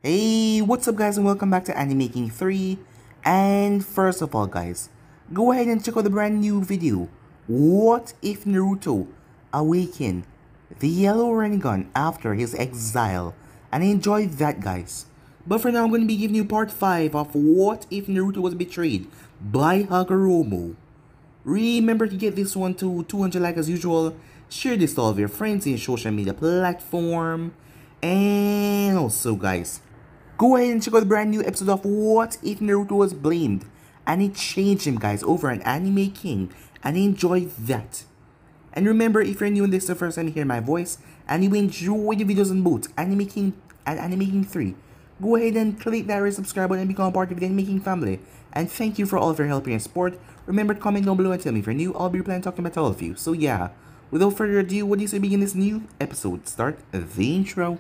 Hey, what's up guys and welcome back to Animaking 3. And first of all guys, go ahead and check out the brand new video. What if Naruto awakened the Yellow Rinnegan after his exile? And enjoy that guys. But for now I'm going to be giving you part 5 of what if Naruto was betrayed by Hagoromo. Remember to get this one to 200 likes as usual. Share this to all of your friends in social media platform. And also guys, go ahead and check out the brand new episode of What If Naruto Was Blamed and it changed him guys over an anime king, and enjoy that. And remember, if you're new and this is the first time you hear my voice and you enjoy the videos on both Anime King and Anime King 3, go ahead and click that red subscribe button and become part of the Anime King family. And thank you for all of your help and support. Remember to comment down below and tell me if you're new. I'll be replying talking about all of you. So yeah, without further ado, what do you say begin this new episode? Start the intro.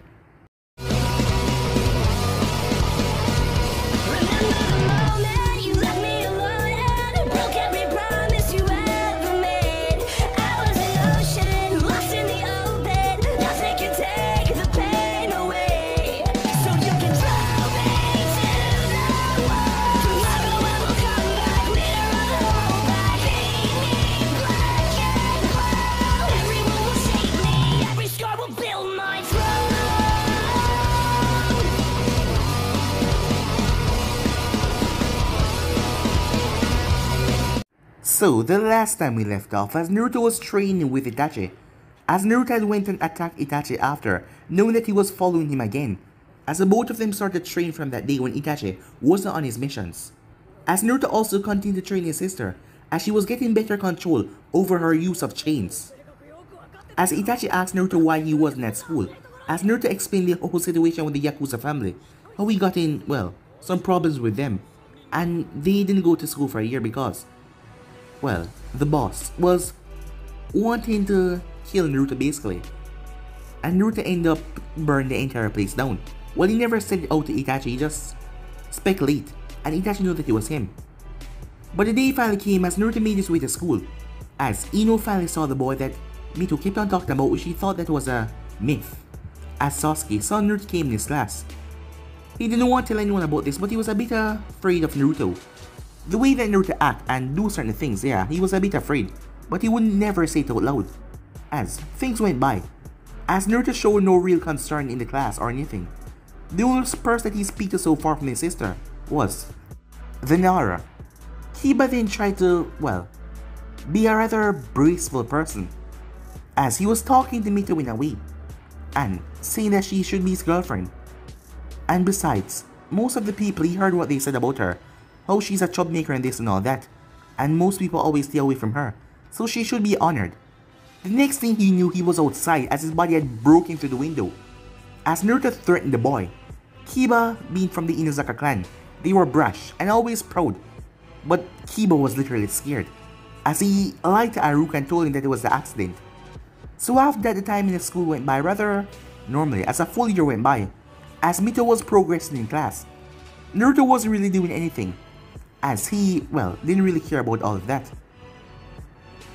So, the last time we left off, as Naruto was training with Itachi, as Naruto had went and attacked Itachi after, knowing that he was following him again, as the both of them started training from that day when Itachi wasn't on his missions. As Naruto also continued to train his sister, as she was getting better control over her use of chains. As Itachi asked Naruto why he wasn't at school, as Naruto explained the whole situation with the Yakuza family, how he got in, well, some problems with them, and they didn't go to school for a year because, well, the boss was wanting to kill Naruto basically. And Naruto ended up burning the entire place down. Well, he never said it out to Itachi, he just speculated. And Itachi knew that it was him. But the day finally came as Naruto made his way to school. As Ino finally saw the boy that Mito kept on talking about, which he thought that was a myth. As Sasuke saw Naruto came in his class. He didn't want to tell anyone about this, but he was a bit afraid of Naruto. The way that Naruto act and do certain things, yeah, he was a bit afraid, but he would never say it out loud. As things went by, as Naruto showed no real concern in the class or anything, the only person that he speak to so far from his sister was the Nara. Kiba then tried to, well, be a rather graceful person, as he was talking to Mito in a way, and saying that she should be his girlfriend. And besides, most of the people he heard what they said about her, how she's a troublemaker and this and all that, and most people always stay away from her, so she should be honored. The next thing he knew, he was outside as his body had broken through the window. As Naruto threatened the boy, Kiba, being from the Inazaka clan, they were brash and always proud, but Kiba was literally scared, as he lied to Aruka and told him that it was the accident. So after that, the time in the school went by rather normally, as a full year went by, as Mito was progressing in class. Naruto wasn't really doing anything, as he, well, didn't really care about all of that.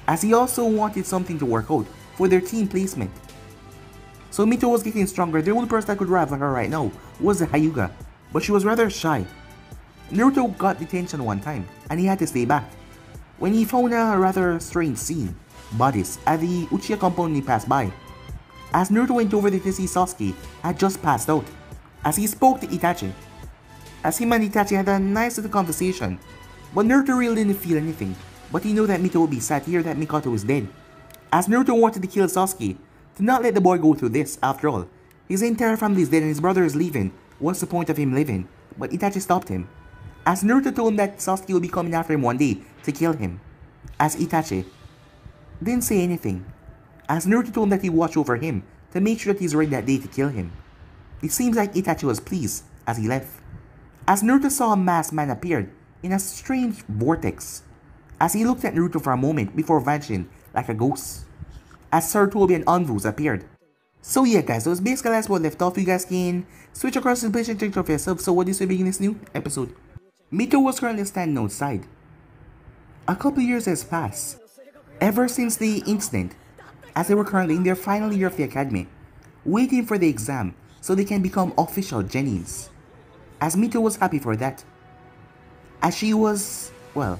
As he also wanted something to work out for their team placement. So Mito was getting stronger. The only person that could rival her right now was the Hyuga, but she was rather shy. Naruto got detention one time, and he had to stay back, when he found a rather strange scene, bodies, at the Uchiha compound he passed by. As Naruto went over there to see Sasuke had just passed out, as he spoke to Itachi. As him and Itachi had a nice little conversation, but Naruto really didn't feel anything, but he knew that Mito would be sad to hear that Mikoto was dead. As Naruto wanted to kill Sasuke, to not let the boy go through this, after all, his entire family is dead and his brother is leaving, what's the point of him living? But Itachi stopped him. As Naruto told him that Sasuke will be coming after him one day to kill him. As Itachi didn't say anything, as Naruto told him that he'd watch over him to make sure that he's ready that day to kill him. It seems like Itachi was pleased as he left. As Naruto saw a masked man appeared in a strange vortex, as he looked at Naruto for a moment before vanishing like a ghost, as Sarutobi and Anvus appeared. So yeah guys, that was basically that's what left off. You guys can switch across the place and check it out for yourself. So what do you say begin this new episode? Mito was currently standing outside. A couple years has passed, ever since the incident, as they were currently in their final year of the academy, waiting for the exam so they can become official Genins. as Mito was happy for that. As she was, well,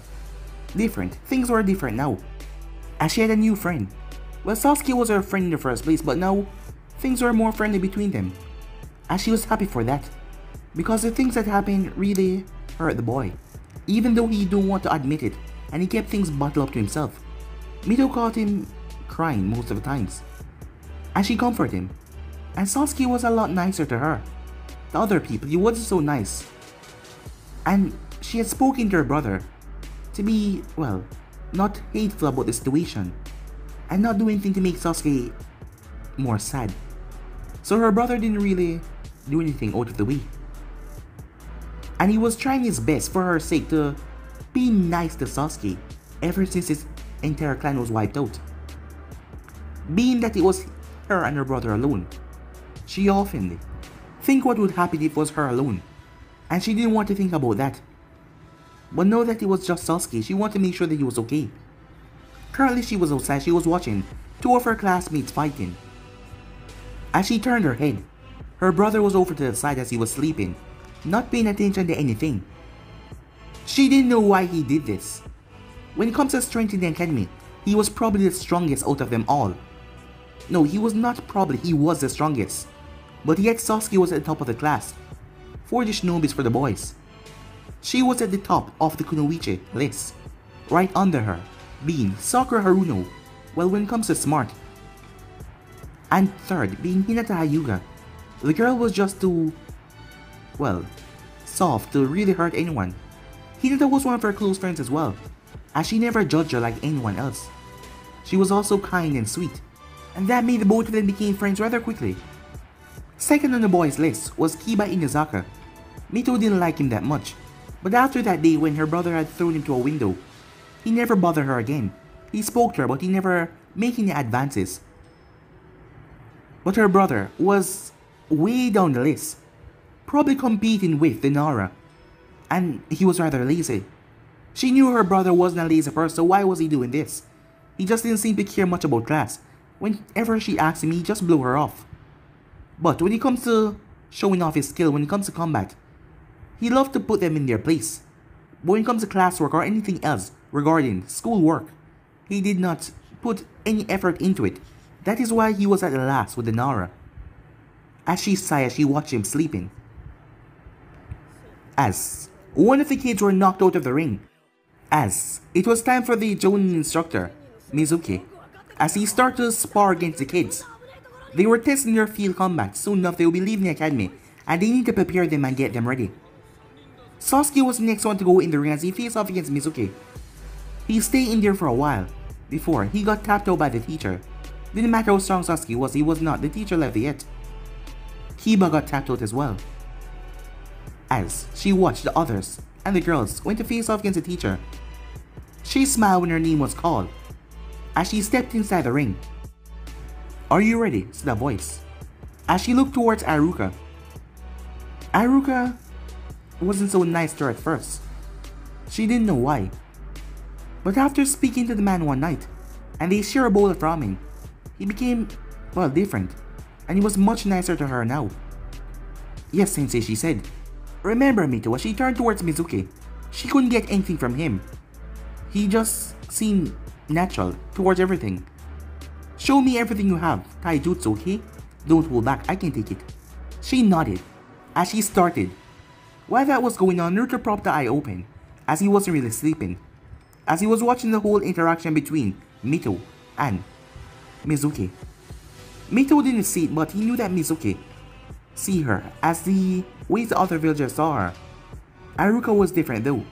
different. Things were different now. As she had a new friend. Well, Sasuke was her friend in the first place, but now things were more friendly between them. As she was happy for that. Because the things that happened really hurt the boy. Even though he don't want to admit it, and he kept things bottled up to himself. Mito caught him crying most of the times. And she comforted him. And Sasuke was a lot nicer to her. The other people, he wasn't so nice. And she had spoken to her brother to be, well, not hateful about the situation. And not do anything to make Sasuke more sad. So her brother didn't really do anything out of the way. And he was trying his best for her sake to be nice to Sasuke ever since his entire clan was wiped out. Being that it was her and her brother alone, she often think what would happen if it was her alone, and she didn't want to think about that. But now that it was just Sasuke, she wanted to make sure that he was okay. Currently she was outside, she was watching two of her classmates fighting. As she turned her head, her brother was over to the side as he was sleeping, not paying attention to anything. She didn't know why he did this. When it comes to strength in the academy, he was probably the strongest out of them all. No, he was not probably, he was the strongest. But yet Sasuke was at the top of the class. 40 shinobis for the boys. She was at the top of the Kunoichi list. Right under her, being Sakura Haruno, well when it comes to smart. And third, being Hinata Hyuga. The girl was just too, well, soft to really hurt anyone. Hinata was one of her close friends as well, as she never judged her like anyone else. She was also kind and sweet, and that made the both of them became friends rather quickly. Second on the boys' list was Kiba Inazaka. Mito didn't like him that much, but after that day when her brother had thrown him to a window, he never bothered her again. He spoke to her but he never made any advances. But her brother was way down the list, probably competing with the Nara, and he was rather lazy. She knew her brother wasn't a lazy person, so why was he doing this? He just didn't seem to care much about class. Whenever she asked him, he just blew her off. But when it comes to showing off his skill, when it comes to combat, he loved to put them in their place. But when it comes to classwork or anything else regarding schoolwork, he did not put any effort into it. That is why he was at the last with the Nara. As she sighed as she watched him sleeping. As one of the kids were knocked out of the ring. As it was time for the Jonin instructor, Mizuki, as he started to spar against the kids. They were testing their field combat. Soon enough they will be leaving the academy, and they need to prepare them and get them ready. Sasuke was the next one to go in the ring as he faced off against Mizuki. He stayed in there for a while, before he got tapped out by the teacher. Didn't matter how strong Sasuke was, he was not. The teacher left yet. Kiba got tapped out as well. As she watched the others and the girls went to face off against the teacher. She smiled when her name was called, as she stepped inside the ring. "Are you ready?" said a voice, as she looked towards Aruka. Aruka wasn't so nice to her at first. She didn't know why. But after speaking to the man one night, and they share a bowl of ramen, he became, well, different, and he was much nicer to her now. "Yes, Sensei," she said. "Remember, Mito, as she turned towards Mizuki, she couldn't get anything from him. He just seemed natural towards everything. Show me everything you have, taijutsu, okay? Don't hold back, I can take it." She nodded, as she started. While that was going on, Naruto propped the eye open, as he wasn't really sleeping, as he was watching the whole interaction between Mito and Mizuki. Mito didn't see it, but he knew that Mizuki see her, as the ways the other villagers saw her. Aruka was different though.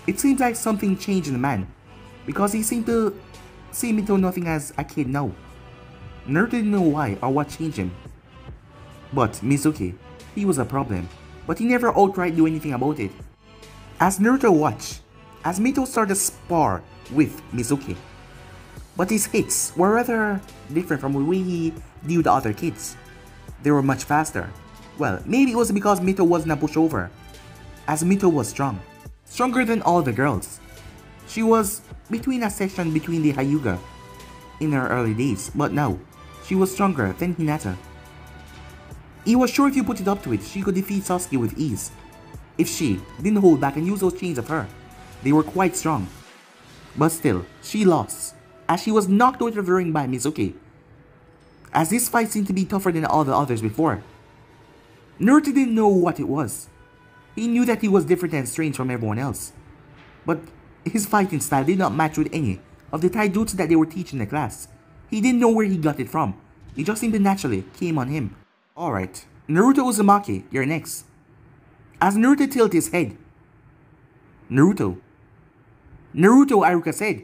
It seemed like something changed in the man, because he seemed to see Mito nothing as a kid now. Naruto didn't know why or what changed him. But Mizuki, he was a problem, but he never outright do anything about it. As Naruto watched, as Mito started to spar with Mizuki, but his hits were rather different from the way he viewed the other kids. They were much faster. Well, maybe it was because Mito wasn't a pushover, as Mito was strong. Stronger than all the girls. She was between a section between the Hyuga in her early days, but now, she was stronger than Hinata. He was sure if you put it up to it, she could defeat Sasuke with ease. if she didn't hold back and use those chains of her. They were quite strong. But still, she lost, as she was knocked out of the ring by Mizuki, as this fight seemed to be tougher than all the others before. Naruto didn't know what it was. He knew that he was different and strange from everyone else, but his fighting style did not match with any of the taijutsu that they were teaching in the class. He didn't know where he got it from. It just seemed to naturally came on him. Alright, Naruto Uzumaki, you're next. As Naruto tilted his head. Naruto, Iruka said.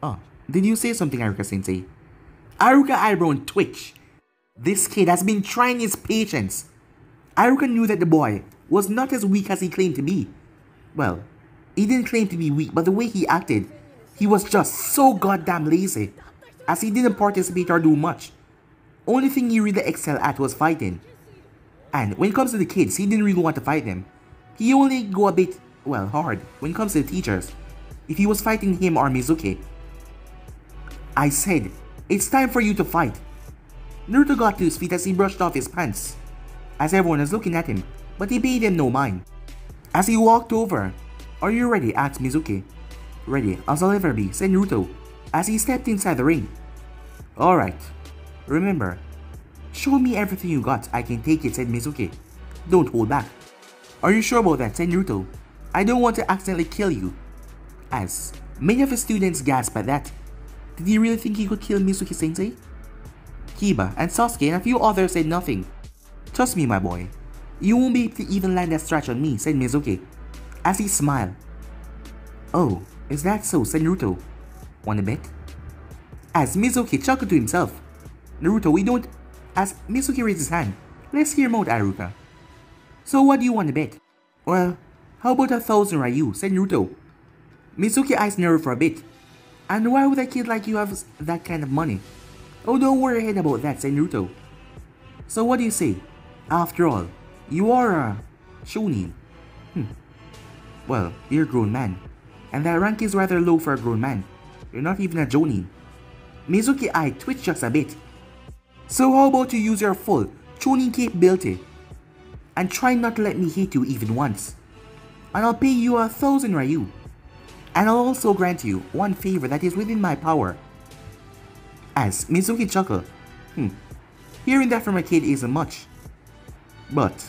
Oh, did you say something, Iruka-sensei? Iruka eyebrow twitched. This kid has been trying his patience. Iruka knew that the boy was not as weak as he claimed to be. Well, he didn't claim to be weak, but the way he acted, he was just so goddamn lazy, as he didn't participate or do much. Only thing he really excelled at was fighting. And when it comes to the kids, he didn't really want to fight them. He only go a bit, well, hard when it comes to the teachers, if he was fighting him or Mizuki. I said, it's time for you to fight. Naruto got to his feet as he brushed off his pants, as everyone was looking at him, but he paid him no mind. As he walked over, are you ready? Asked Mizuki. Ready as I'll ever be, said Naruto, as he stepped inside the ring. Alright, remember, show me everything you got, I can take it, said Mizuki. Don't hold back. Are you sure about that, said Naruto? I don't want to accidentally kill you. As many of his students gasped at that. Did he really think he could kill Mizuki-sensei? Kiba and Sasuke and a few others said nothing. Trust me, my boy. You won't be able to even land that stretch on me, said Mizuki, as he smiled. Oh, is that so, said Naruto. Wanna bet? As Mizuki chuckled to himself. Naruto, we don't... As Mizuki raised his hand, let's hear him out, Iruka. So what do you want to bet? Well, how about 1,000 Ryu, said Naruto. Mizuki eyes narrowed for a bit. And why would a kid like you have that kind of money? Oh, don't worry ahead about that, said Naruto. So what do you say? After all, you are a shonin. Well, you're a grown man, and that rank is rather low for a grown man. You're not even a jonin. Mizuki's eye twitched just a bit. So how about you use your full chunin capability and try not to let me hit you even once, and I'll pay you 1,000 Ryu. And I'll also grant you one favor that is within my power. As Mizuki chuckled. Hearing that from a kid isn't much. But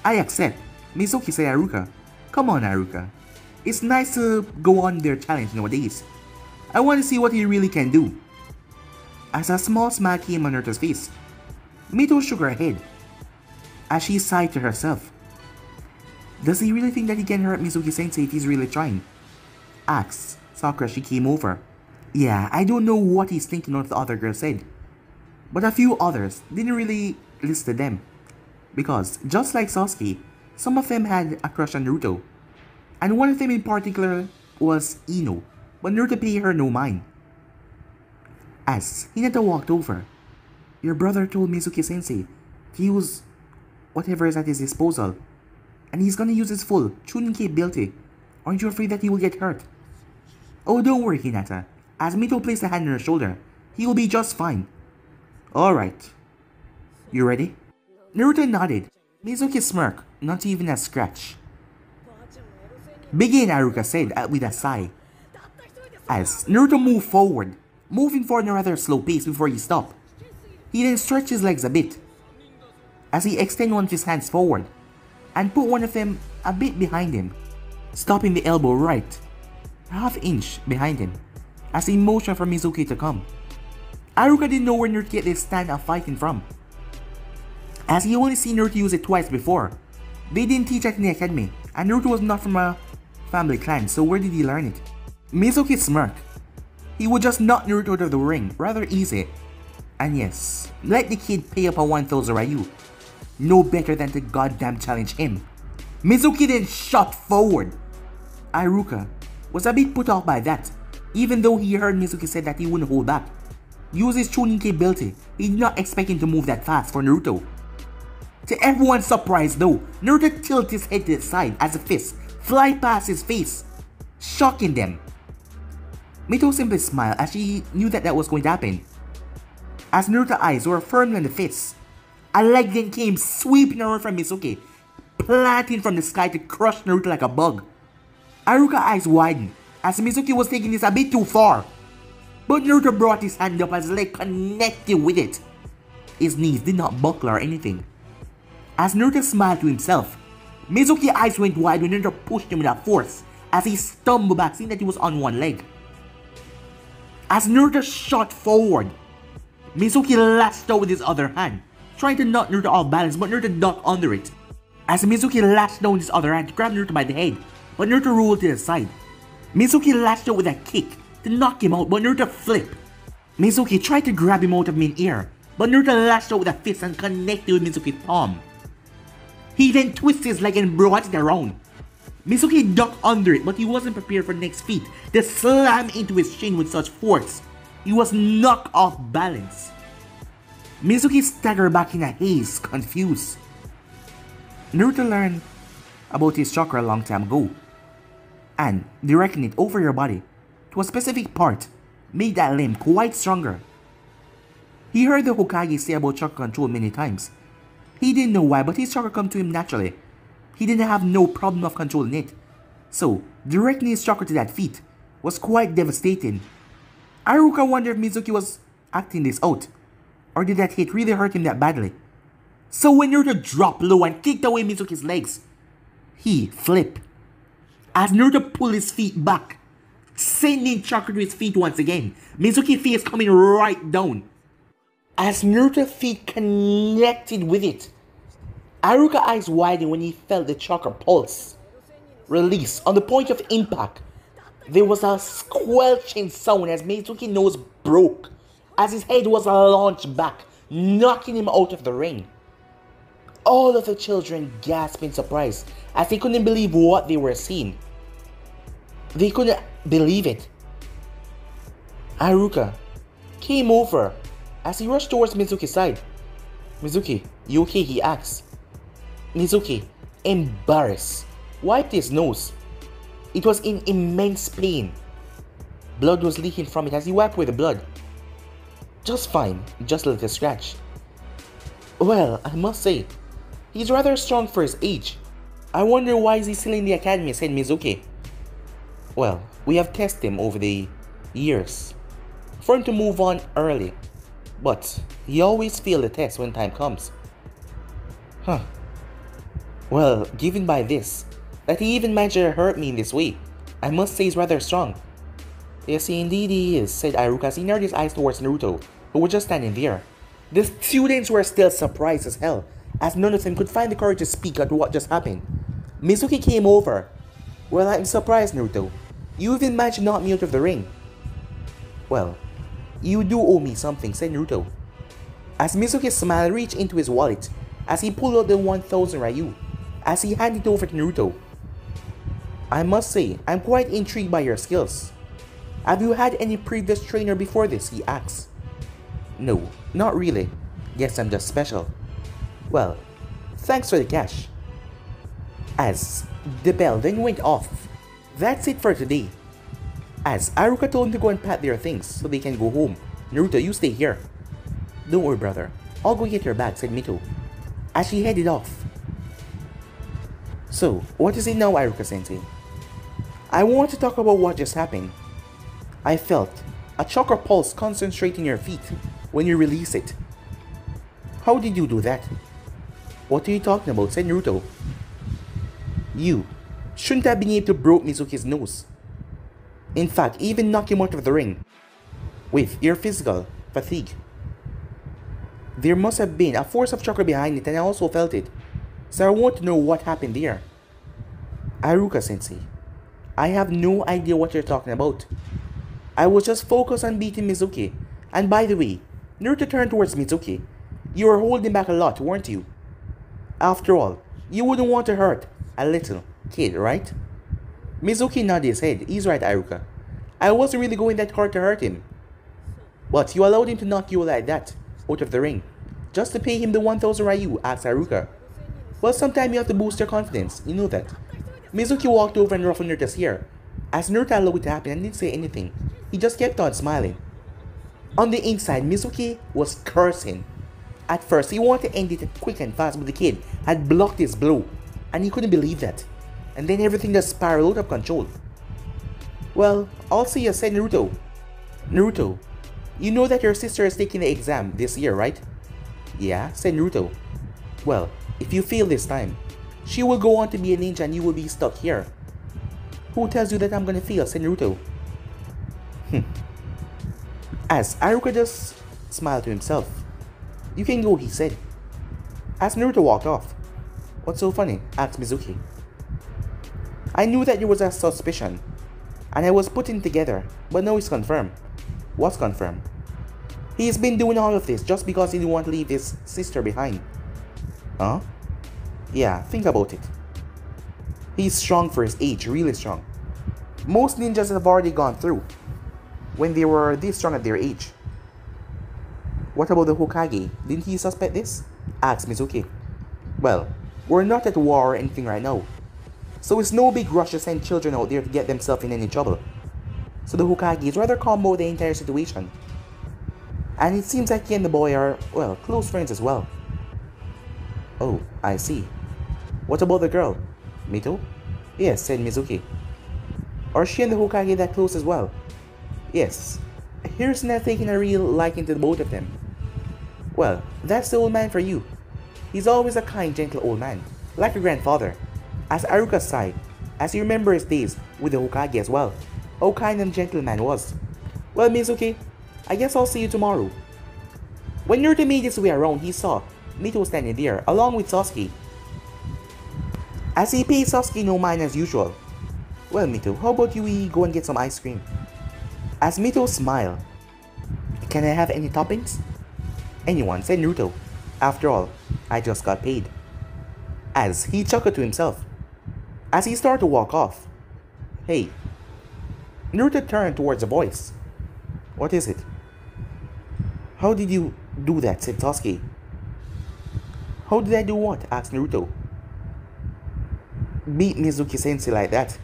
I accept, Mizuki said Iruka. Come on, Iruka. It's nice to go on their challenge nowadays. I want to see what he really can do. As a small smile came on Naruto's face, Mito shook her head as she sighed to herself. Does he really think that he can hurt Mizuki-sensei if he's really trying? Asked Sakura as she came over. Yeah, I don't know what he's thinking of, the other girl said. But a few others didn't really listen to them, because just like Sasuke, some of them had a crush on Naruto. And one of them in particular was Ino, but Naruto paid her no mind. As Hinata walked over, your brother told Mizuki-sensei to use whatever is at his disposal, and he's gonna use his full chunin capability. Aren't you afraid that he will get hurt? Oh, don't worry, Hinata. As Mito placed a hand on her shoulder, he will be just fine. Alright. You ready? Naruto nodded. Mizuki smirked, not even a scratch. Begin, Iruka said with a sigh. As Naruto moved forward, moving forward at a rather slow pace before he stopped. He then stretched his legs a bit, as he extended one of his hands forward, and put one of them a bit behind him, stopping the elbow right, half-inch behind him, as he motioned for Mizuki to come. Iruka didn't know where Naruto get this stand of fighting from, as he only seen Naruto use it twice before. They didn't teach it in the academy, and Naruto was not from a family clan, so where did he learn it? Mizuki smirked. He would just knock Naruto out of the ring, rather easy. And yes, let the kid pay up a 1,000 Ryu. No better than to goddamn challenge him. Mizuki then shot forward. Iruka was a bit put off by that, even though he heard Mizuki said that he wouldn't hold back. Use his chunin capability, he did not expect him to move that fast for Naruto. To everyone's surprise though, Naruto tilted his head to the side as a fist fly past his face, shocking them. Mito simply smiled as she knew that was going to happen. As Naruto's eyes were firmly on the fist, a leg then came sweeping around from Mizuki, planting from the sky to crush Naruto like a bug. Haruka's eyes widened as Mizuki was taking this a bit too far. But Naruto brought his hand up as his leg connected with it. His knees did not buckle or anything. As Naruto smiled to himself, Mizuki's eyes went wide when Naruto pushed him with a force as he stumbled back, seeing that he was on one leg. As Naruto shot forward, Mizuki lashed out with his other hand, trying to knock Naruto off balance, but Naruto ducked under it. As Mizuki lashed out with his other hand to grab Naruto by the head, but Naruto rolled to the side. Mizuki lashed out with a kick to knock him out, but Naruto flipped. Mizuki tried to grab him out of mid-air, but Naruto lashed out with a fist and connected with Mizuki's palm. He then twisted his leg and brought it around. Mizuki ducked under it, but he wasn't prepared for the next feat to slam into his chin with such force. He was knocked off balance. Mizuki staggered back in a haze, confused. Naruto learned about his chakra a long time ago, and directing it over your body to a specific part made that limb quite stronger. He heard the Hokage say about chakra control many times. He didn't know why, but his chakra come to him naturally. He didn't have no problem of controlling it. So, directing his chakra to that feat was quite devastating. Haruka wondered if Mizuki was acting this out, or did that hit really hurt him that badly. So when Naruto dropped low and kicked away Mizuki's legs, he flipped. As Naruto pulled his feet back, sending chakra to his feet once again, Mizuki's face coming right down. As Naruto's feet connected with it, Haruka's eyes widened when he felt the chakra pulse release. On the point of impact, there was a squelching sound as Mizuki's nose broke, as his head was launched back, knocking him out of the ring. All of the children gasped in surprise as they couldn't believe what they were seeing. They couldn't believe it. Haruka came over as he rushed towards Mizuki's side. "Mizuki, you okay?" he asked. Mizuki, embarrassed, wiped his nose. It was in immense pain. Blood was leaking from it as he wiped away the blood. "Just fine, just a little scratch." "Well, I must say, he's rather strong for his age. I wonder why is he still in the academy," said Mizuki. "Well, we have tested him over the years for him to move on early, but he always failed the test when time comes." "Huh. Well, given by this, that he even managed to hurt me in this way, I must say he's rather strong." "Yes, indeed he is," said Haruka as he narrowed his eyes towards Naruto, who was just standing there. The students were still surprised as hell, as none of them could find the courage to speak at what just happened. Mizuki came over. "Well, I'm surprised, Naruto. You even managed to knock me out of the ring." "Well, you do owe me something," said Naruto. As Mizuki's smile reached into his wallet, as he pulled out the 1000 Ryu, as he handed it over to Naruto. "I must say, I'm quite intrigued by your skills. Have you had any previous trainer before this?" he asked. "No, not really. Guess I'm just special." "Well, thanks for the cash." As the bell then went off. That's it for today. As Haruka told him to go and pack their things so they can go home. "Naruto, you stay here." "Don't worry, brother. I'll go get your bag," said Mito, as she headed off. "So, what is it now, Haruka-sensei?" "I want to talk about what just happened. I felt a chakra pulse concentrate in your feet when you release it." "How did you do that?" "What are you talking about?" said Naruto. "You shouldn't have been able to break Mizuki's nose. In fact, even knock him out of the ring with your physical fatigue. There must have been a force of chakra behind it, and I also felt it. So I want to know what happened there." "Haruka-sensei, I have no idea what you're talking about. I was just focused on beating Mizuki. And by the way," Naruto turned towards Mizuki, "you were holding back a lot, weren't you? After all, you wouldn't want to hurt a little kid, right?" Mizuki nodded his head. "He's right, Haruka. I wasn't really going that hard to hurt him." "But you allowed him to knock you like that out of the ring, just to pay him the 1000 Ryu?" asked Haruka. "Well, sometimes you have to boost your confidence, you know that." Mizuki walked over and ruffled Naruto's hair, as Naruto allowed it to happen and didn't say anything. He just kept on smiling. On the inside, Mizuki was cursing. At first, he wanted to end it quick and fast, but the kid had blocked his blow. and he couldn't believe that. And then everything just spiraled out of control. Well, I'll see you, said Naruto. Naruto, you know that your sister is taking the exam this year, right? Yeah, said Naruto. Well, if you fail this time, she will go on to be a ninja and you will be stuck here. Who tells you that I'm gonna fail, said Naruto. As Aruka just smiled to himself. You can go, he said. As Naruto walked off. What's so funny? Asked Mizuki. I knew that there was a suspicion, and I was putting together, but now it's confirmed. What's confirmed? He's been doing all of this just because he didn't want to leave his sister behind. Huh? Yeah, think about it. He's strong for his age, really strong. Most ninjas have already gone through when they were this strong at their age. What about the Hokage? Didn't he suspect this? Asked Mizuki. Well, we're not at war or anything right now, so it's no big rush to send children out there to get themselves in any trouble. So the Hokage is rather calm about the entire situation. And it seems like he and the boy are, well, close friends as well. Oh, I see. What about the girl? Mito? Yes, said Mizuki. Are she and the Hokage that close as well? Yes. Here's not taking a real liking to the both of them. Well, that's the old man for you. He's always a kind, gentle old man, like a grandfather. As Aruka sighed, as he remembered his days with the Hokage as well, how kind and gentle the man was. Well, Mizuki, I guess I'll see you tomorrow. When Naruto made his way around, he saw Mito standing there, along with Sasuke. As he paid Sasuke no mind as usual. Well, Mito, how about we go and get some ice cream? As Mito smiled. Can I have any toppings? Anyone, said Naruto. After all, I just got paid. As he chuckled to himself. As he started to walk off. Hey. Naruto turned towards the voice. What is it? How did you do that, said Sasuke. How did I do what? Asked Naruto. Beat Mizuki Sensei like that.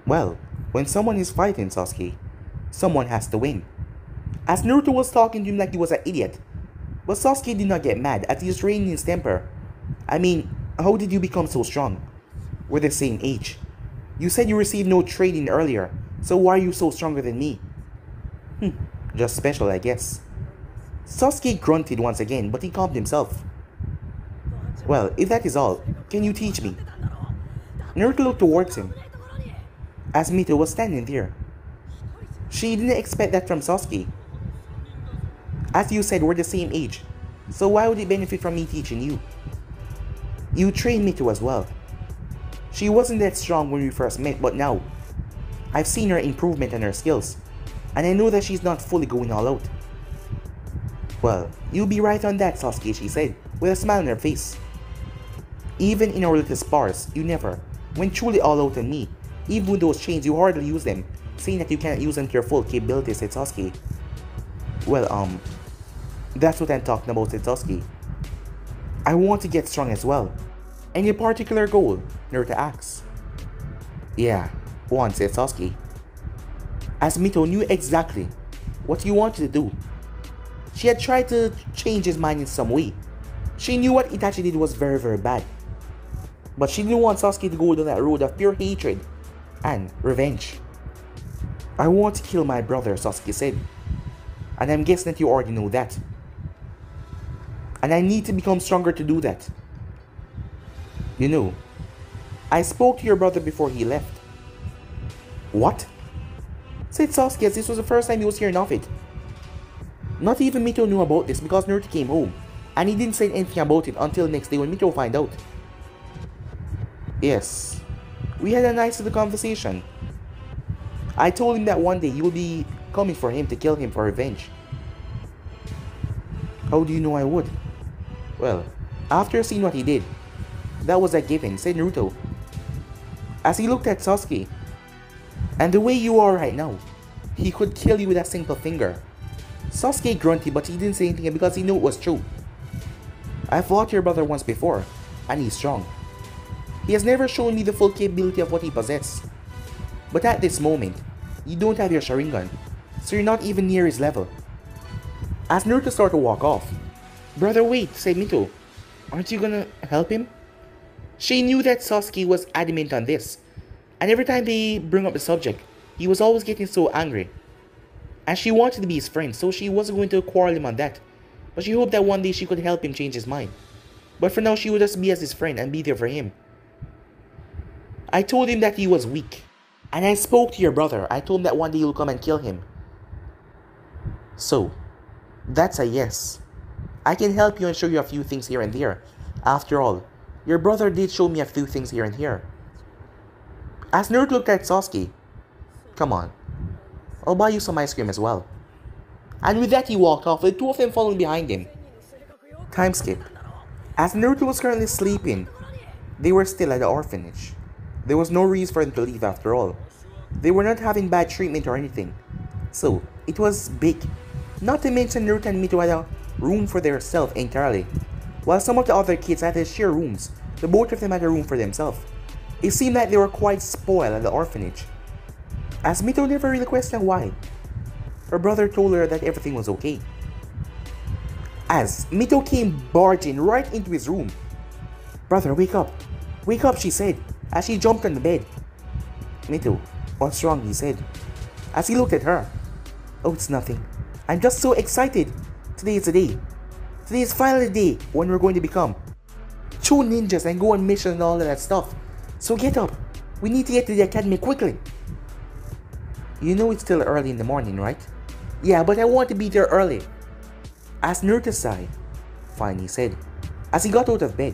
Well, when someone is fighting, Sasuke, someone has to win. As Naruto was talking to him like he was an idiot. But Sasuke did not get mad as he was reining his temper. I mean, how did you become so strong? We're the same age. You said you received no training earlier, so why are you so stronger than me? Just special, I guess. Sasuke grunted once again, but he calmed himself. Well, if that is all, can you teach me? Naruto looked towards him, as Mito was standing there. She didn't expect that from Sasuke. As you said, we're the same age, so why would it benefit from me teaching you? You trained Mito as well. She wasn't that strong when we first met, but now, I've seen her improvement in her skills, and I know that she's not fully going all out. Well, you'll be right on that, Sasuke, she said, with a smile on her face. Even in our little spars, you never went truly all out on me. Even with those chains, you hardly use them, saying that you cannot use them to your full capabilities, said Sasuke. Well, that's what I'm talking about, said Sasuke. I want to get strong as well. Any particular goal? Naruto asks. Yeah, one, said Sasuke. As Mito knew exactly what he wanted to do. She had tried to change his mind in some way. She knew what Itachi did was very, very bad. But she didn't want Sasuke to go down that road of pure hatred and revenge. I want to kill my brother, Sasuke said. And I'm guessing that you already know that. And I need to become stronger to do that. You know, I spoke to your brother before he left. What? Said Sasuke as this was the first time he was hearing of it. Not even Mito knew about this because Naruto came home. And he didn't say anything about it until next day when Mito found out. Yes, we had a nice little conversation. I told him that one day you will be coming for him to kill him for revenge. How do you know I would? Well, after seeing what he did, that was a given, said Naruto. As he looked at Sasuke. And the way you are right now, he could kill you with a simple finger. Sasuke grunted, but he didn't say anything because he knew it was true. I fought your brother once before, and he's strong. He has never shown me the full capability of what he possesses. But at this moment, you don't have your Sharingan, so you're not even near his level. As Naruto started to walk off, Brother, wait, said Mito. Aren't you gonna help him? She knew that Sasuke was adamant on this, and every time they bring up the subject, he was always getting so angry. And she wanted to be his friend, so she wasn't going to quarrel him on that. But she hoped that one day she could help him change his mind. But for now, she would just be as his friend and be there for him. I told him that he was weak. And I spoke to your brother. I told him that one day you'll come and kill him. So, that's a yes. I can help you and show you a few things here and there. After all, your brother did show me a few things here and here. As Naruto looked at Sasuke, come on, I'll buy you some ice cream as well. And with that he walked off with the two of them following behind him. Time skip. As Naruto was currently sleeping, they were still at the orphanage. There was no reason for them to leave after all. They were not having bad treatment or anything. So, it was big. Not to mention Naruto and Mito had a room for themselves entirely. While some of the other kids had to share rooms, the both of them had a room for themselves. It seemed like they were quite spoiled at the orphanage. As Mito never really questioned why, her brother told her that everything was okay. As Mito came barging right into his room. "Brother, wake up. Wake up," she said, as she jumped on the bed. "Mito, what's wrong?" he said, as he looked at her. "Oh, it's nothing. I'm just so excited. Today is the day. Today is finally the day when we're going to become true ninjas and go on missions and all of that stuff. So get up. We need to get to the academy quickly." "You know it's still early in the morning, right?" "Yeah, but I want to be there early." As Naruto sighed, "Fine," he said, as he got out of bed.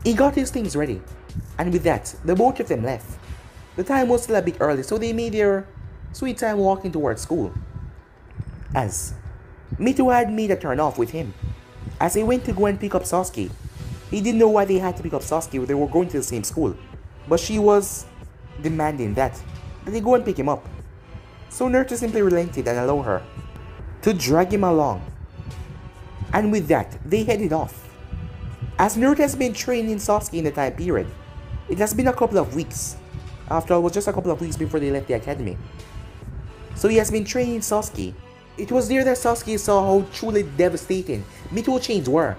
He got his things ready, and with that, the both of them left. The time was still a bit early, so they made their sweet time walking towards school. As Mito had made a turn off with him, as they went to go and pick up Sasuke. He didn't know why they had to pick up Sasuke when they were going to the same school, but she was demanding that they go and pick him up. So Naruto simply relented and allowed her to drag him along. And with that, they headed off. As Naruto has been training Sasuke in the time period, it has been a couple of weeks. After all, it was just a couple of weeks before they left the academy. So he has been training Sasuke. It was there that Sasuke saw how truly devastating Mito chains were.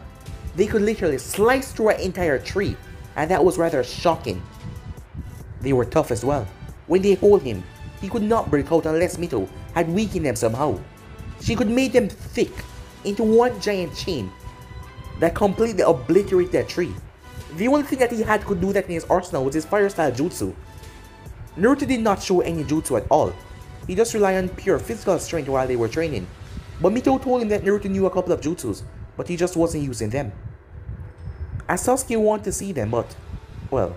They could literally slice through an entire tree, and that was rather shocking. They were tough as well. When they hold him, he could not break out unless Mito had weakened them somehow. She could make them thick into one giant chain that completely obliterated that tree. The only thing that he had could do that in his arsenal was his fire style jutsu. Naruto did not show any jutsu at all. He just relied on pure physical strength while they were training. But Mito told him that Naruto knew a couple of jutsus, but he just wasn't using them. As Sasuke wanted to see them, but, well,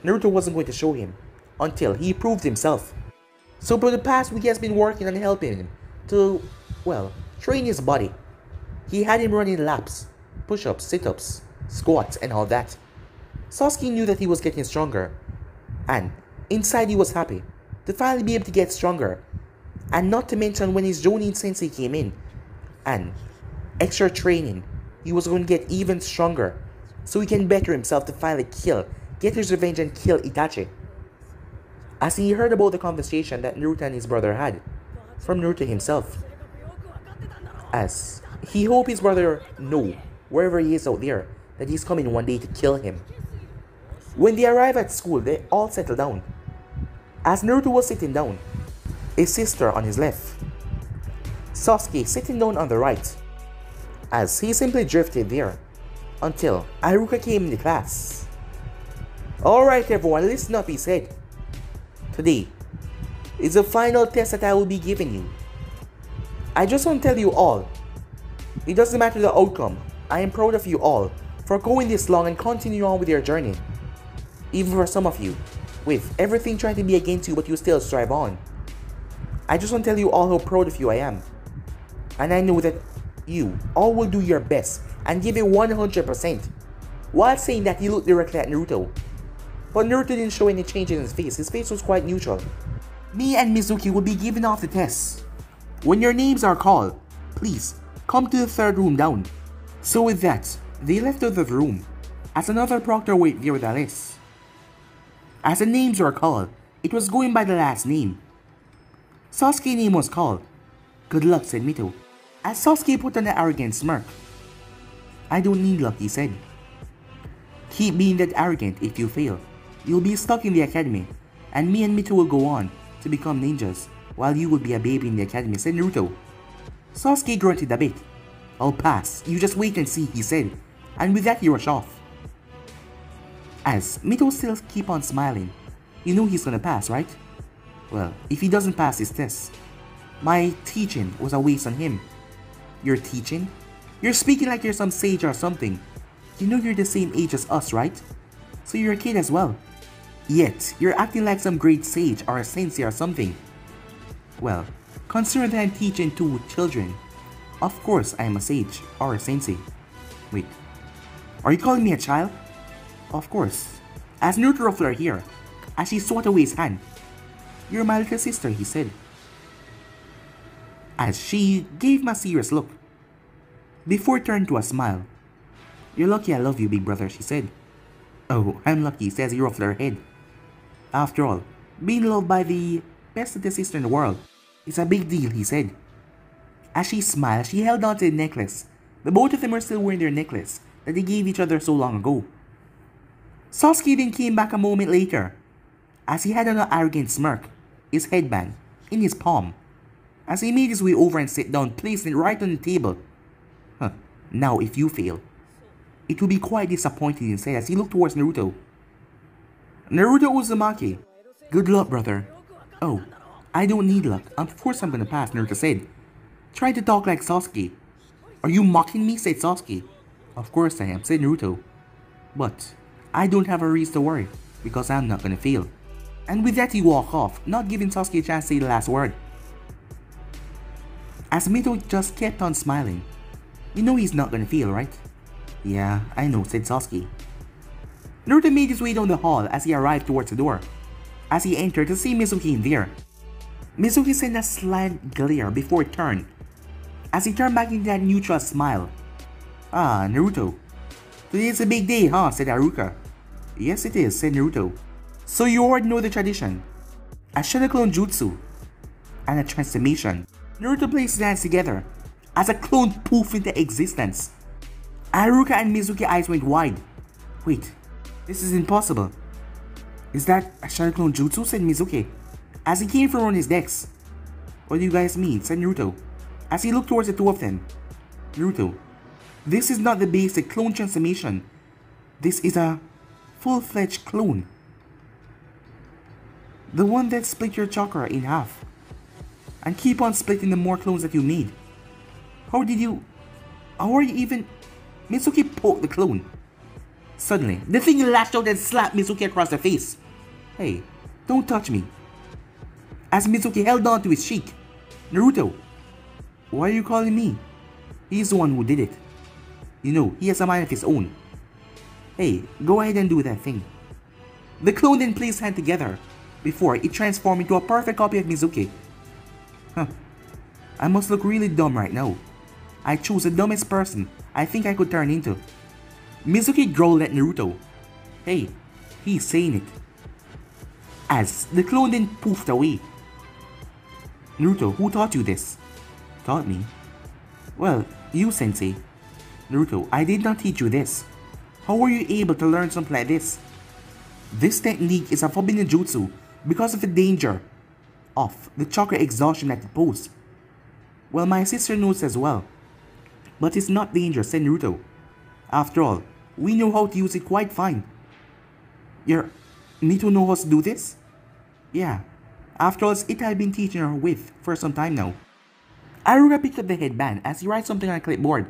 Naruto wasn't going to show him until he proved himself. So for the past week he has been working on helping him to, well, train his body. He had him running laps, push-ups, sit-ups, squats and all that. Sasuke knew that he was getting stronger, and inside he was happy to finally be able to get stronger. And not to mention when his Jonin sensei came in and extra training, he was going to get even stronger so he can better himself to finally get his revenge and kill Itachi. As he heard about the conversation that Naruto and his brother had from Naruto himself, as he hoped his brother know wherever he is out there that he's coming one day to kill him. When they arrived at school, they all settled down. As Naruto was sitting down, his sister on his left, Sasuke sitting down on the right, as he simply drifted there until Haruka came in the class. "Alright everyone, listen up," he said. "Today is the final test that I will be giving you. I just want to tell you all, it doesn't matter the outcome, I am proud of you all for going this long and continuing on with your journey. Even for some of you, with everything trying to be against you but you still strive on. I just want to tell you all how proud of you I am. And I know that you all will do your best and give it 100%. While saying that, he looked directly at Naruto. But Naruto didn't show any change in his face. His face was quite neutral. "Me and Mizuki will be giving off the tests. When your names are called, please come to the third room down." So with that, they left out of the room as another proctor waited there with a list. As the names were called, it was going by the last name. Sasuke's name was called. "Good luck," said Mito, as Sasuke put on an arrogant smirk. "I don't need luck," he said. Keep being that arrogant. If you fail, you'll be stuck in the academy, and me and Mito will go on to become ninjas, while you will be a baby in the academy, said Naruto. Sasuke grunted a bit. I'll pass, you just wait and see, he said, and with that he rushed off. As Mito still keep on smiling, you know he's gonna pass, right? Well, if he doesn't pass his test, my teaching was a waste on him. Your teaching? You're speaking like you're some sage or something. You know you're the same age as us, right? So you're a kid as well. Yet, you're acting like some great sage or a sensei or something. Well, considering that I'm teaching 2 children, of course I am a sage or a sensei. Wait, are you calling me a child? Of course. As Naruto ruffled her hair, as she swat away his hand. You're my little sister, he said. As she gave him a serious look, before it turned to a smile. You're lucky I love you, big brother, she said. Oh, I'm lucky, says he ruffled her head. After all, being loved by the best little sister in the world is a big deal, he said. As she smiled, she held on to the necklace. The both of them were still wearing their necklace that they gave each other so long ago. Sasuke then came back a moment later, as he had on an arrogant smirk, his headband in his palm. As he made his way over and sat down, placing it right on the table. Now if you fail, it will be quite disappointing, he said as he looked towards Naruto. Naruto Uzumaki. Good luck, brother. Oh, I don't need luck. Of course I'm gonna pass, Naruto said. Try to talk like Sasuke. Are you mocking me, said Sasuke. Of course I am, said Naruto. But I don't have a reason to worry, because I'm not gonna fail. And with that he walked off, not giving Sasuke a chance to say the last word. As Mito just kept on smiling. You know he's not gonna fail, right? Yeah, I know, said Sasuke. Naruto made his way down the hall as he arrived towards the door. As he entered to see Mizuki in there. Mizuki sent a slight glare before it turned. As he turned back into that neutral smile. Ah, Naruto. Today is a big day, huh? Said Haruka. Yes it is, said Naruto. So you already know the tradition. A Shadow Clone Jutsu. And a transformation. Naruto placed his hands together. As a clone poofed into existence. Haruka and Mizuki's eyes went wide. Wait, this is impossible. Is that a Shadow Clone Jutsu? Said Mizuki. As he came from on his decks. What do you guys mean? Said Naruto. As he looked towards the 2 of them. Naruto, this is not the basic clone transformation. This is a full-fledged clone. The one that split your chakra in half. And keep on splitting the more clones that you made. How are you even... Mizuki poked the clone. Suddenly, the thing lashed out and slapped Mizuki across the face. Hey, don't touch me. As Mizuki held on to his cheek. Naruto, why are you calling me? He's the one who did it. You know, he has a mind of his own. Hey, go ahead and do that thing. The clone then placed hands together before it transformed into a perfect copy of Mizuki. I must look really dumb right now. I chose the dumbest person I think I could turn into. Mizuki growled at Naruto. Hey, he's saying it. As the clone then poofed away. Naruto, who taught you this? Taught me? Well, you, sensei. Naruto, I did not teach you this. How were you able to learn something like this? This technique is a forbidden jutsu because of the danger of the chakra exhaustion that it poses. Well, my sister knows as well. But it's not dangerous, said Naruto. After all, we know how to use it quite fine. Mito knows how to do this? Yeah. After all, it's it I've been teaching her with for some time now. Haruka picked up the headband as he writes something on a clipboard.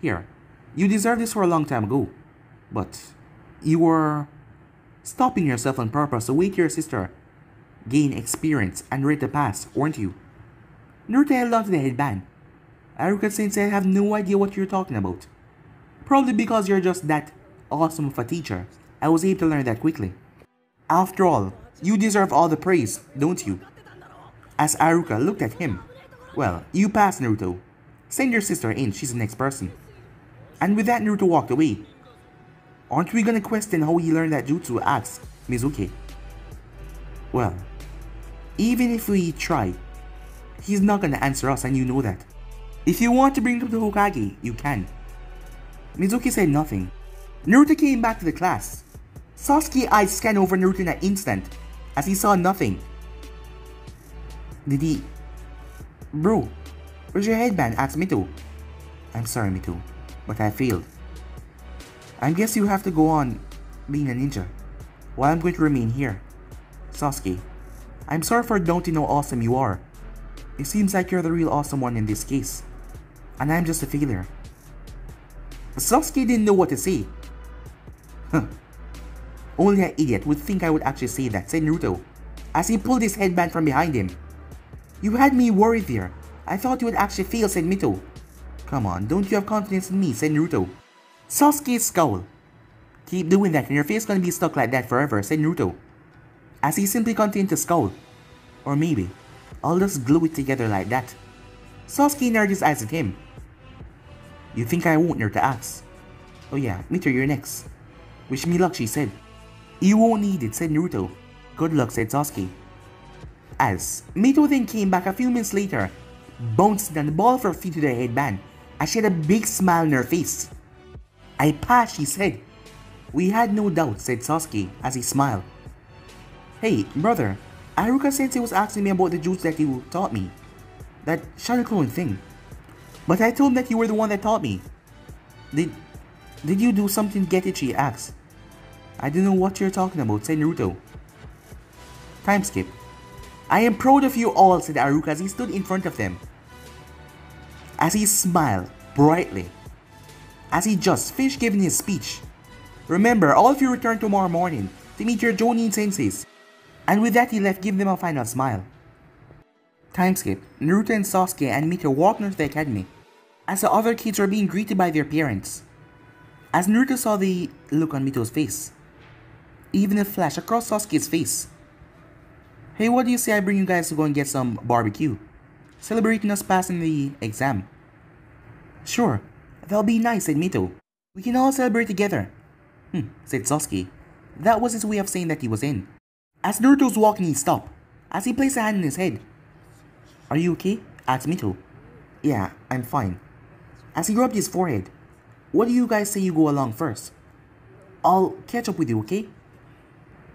Here, you deserved this for a long time ago. But you were stopping yourself on purpose to wait your sister gain experience and ready to pass, weren't you? Naruto held on to the headband. Haruka sensei, I have no idea what you're talking about. Probably because you're just that awesome of a teacher, I was able to learn that quickly. After all, you deserve all the praise, don't you? As Haruka looked at him. Well, you passed, Naruto. Send your sister in, she's the next person. And with that, Naruto walked away. Aren't we gonna question how he learned that jutsu? Asked Mizuki. Well, even if we try, he's not gonna answer us and you know that. If you want to bring him to Hokage, you can. Mizuki said nothing. Naruto came back to the class. Sasuke's eyes scanned over Naruto in an instant, as he saw nothing. Did he... Bro, where's your headband? Asked Mito. I'm sorry, Mito, but I failed. I guess you have to go on being a ninja, while I'm going to remain here. Sasuke, I'm sorry for doubting how awesome you are. It seems like you're the real awesome one in this case, and I'm just a failure. Sasuke didn't know what to say. Huh. Only an idiot would think I would actually say that, said Naruto, as he pulled his headband from behind him. You had me worried there. I thought you would actually fail, said Mito. Come on, don't you have confidence in me, said Naruto. Sasuke scowled. Keep doing that and your face gonna be stuck like that forever, said Naruto, as he simply continued to scowl. Or maybe, I'll just glue it together like that. Sasuke narrowed his eyes at him. You think I won't, Naruto asked. Oh yeah, Mito, you're next. Wish me luck, she said. You won't need it, said Naruto. Good luck, said Sasuke. As Mito then came back a few minutes later, bouncing on the ball of her feet to the headband, as she had a big smile on her face. I passed, she said. We had no doubt, said Sasuke as he smiled. Hey, brother, Haruka-sensei was asking me about the jutsu that you taught me. That shadow clone thing. But I told him that you were the one that taught me. Did you do something to get it, she asked. I don't know what you're talking about, said Naruto. Time skip. I am proud of you all, said Haruka as he stood in front of them. As he smiled brightly, as he just finished giving his speech. Remember, all of you return tomorrow morning to meet your Jonin senseis. And with that he left, giving them a final smile. Time skip. Naruto and Sasuke and Mito walked into the academy, as the other kids were being greeted by their parents. As Naruto saw the look on Mito's face, even a flash across Sasuke's face. Hey, what do you say I bring you guys to go and get some barbecue? Celebrating us passing the exam. Sure, that'll be nice, said Mito. We can all celebrate together. Said Sasuke. That was his way of saying that he was in. As Naruto was walking, he stopped, as he placed a hand on his head. Are you okay? Asked Mito. Yeah, I'm fine. As he rubbed his forehead. What do you guys say you go along first? I'll catch up with you, okay?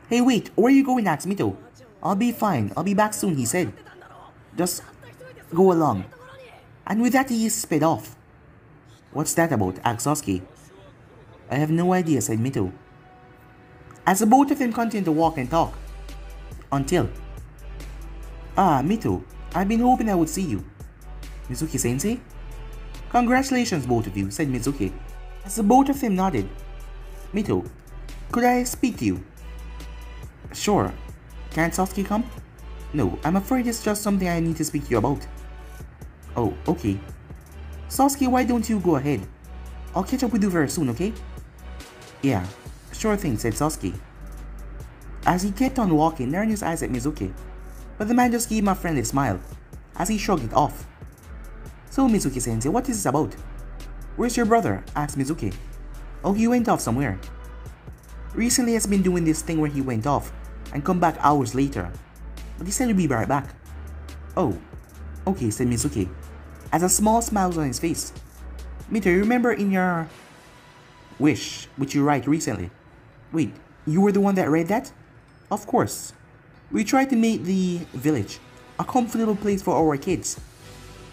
Hey, wait, where are you going? Asked Mito. I'll be fine, I'll be back soon, he said. Just go along. And with that he sped off. What's that about? Asked Sasuke. I have no idea, said Mito. As the both of them continued to walk and talk. Until... Mito, I've been hoping I would see you. Mizuki-sensei? Congratulations, both of you, said Mizuki, as the both of them nodded. Mito, could I speak to you? Sure. Can't Sasuke come? No, I'm afraid it's just something I need to speak to you about. Oh, okay. Sasuke, why don't you go ahead? I'll catch up with you very soon, okay? Yeah, sure thing, said Sasuke. As he kept on walking, narrowing his eyes at Mizuki, but the man just gave him a friendly smile, as he shrugged it off. So Mizuki-sensei, what is this about? Where's your brother? Asked Mizuki. Oh, he went off somewhere. Recently has been doing this thing where he went off and come back hours later, but he said he'll be right back. Oh, okay, said Mizuki, as a small smile was on his face. Mito, you remember in your wish, which you write recently? Wait, you were the one that read that? Of course. We tried to make the village a comfortable place for our kids.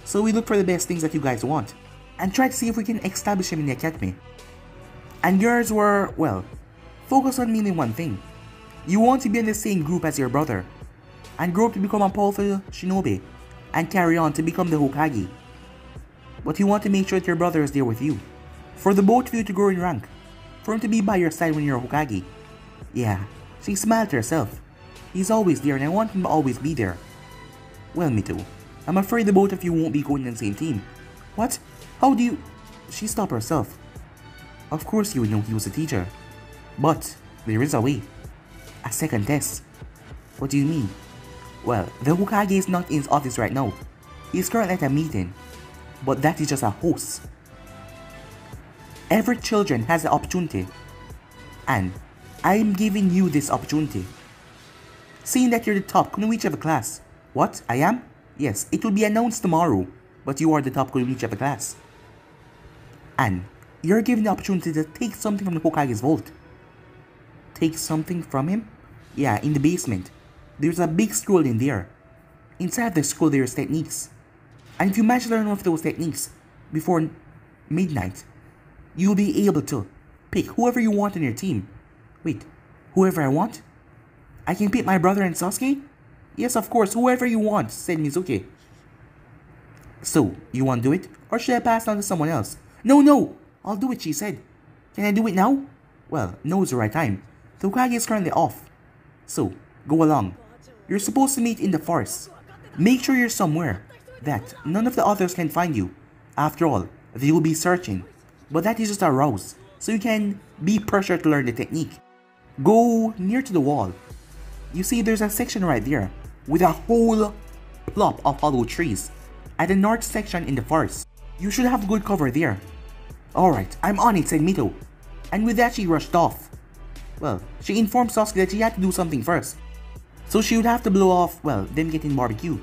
So we look for the best things that you guys want, and try to see if we can establish them in the academy. And yours were, well, focus on meaning one thing. You want to be in the same group as your brother, and grow up to become a powerful shinobi, and carry on to become the Hokage. But you want to make sure that your brother is there with you, for the both of you to grow in rank, for him to be by your side when you're Hokage. Yeah, she smiled to herself. He's always there and I want him to always be there. Well, Mito, I'm afraid the both of you won't be going in the same team. What? How do you... She stopped herself. Of course you would know he was a teacher. But, there is a way. A second test. What do you mean? Well, the Hokage is not in his office right now. He's currently at a meeting. But that is just a host. Every children has the opportunity. And I am giving you this opportunity. Seeing that you're the top kunoichi of a class. What? I am? Yes, it will be announced tomorrow. But you are the top kunoichi of a class. And You're given the opportunity to take something from the Hokage's vault. Take something from him? Yeah, in the basement. There's a big scroll in there. Inside the scroll there's techniques. And if you manage to learn one of those techniques before midnight, you'll be able to pick whoever you want on your team. Wait, whoever I want? I can pick my brother and Sasuke? Yes, of course, whoever you want, said Mizuki. So, you want to do it? Or should I pass on to someone else? No, I'll do it, she said. Can I do it now? Well, now's the right time. The Hokage is currently off. So, go along. You're supposed to meet in the forest. Make sure you're somewhere that none of the others can find you. After all, they will be searching. But that is just a ruse, so you can be pressured to learn the technique. Go near to the wall. You see there's a section right there with a whole plot of hollow trees. At the north section in the forest, you should have good cover there. Alright, I'm on it, said Mito. And with that she rushed off. Well, she informed Sasuke that she had to do something first. So she would have to blow off, well, them getting barbecue.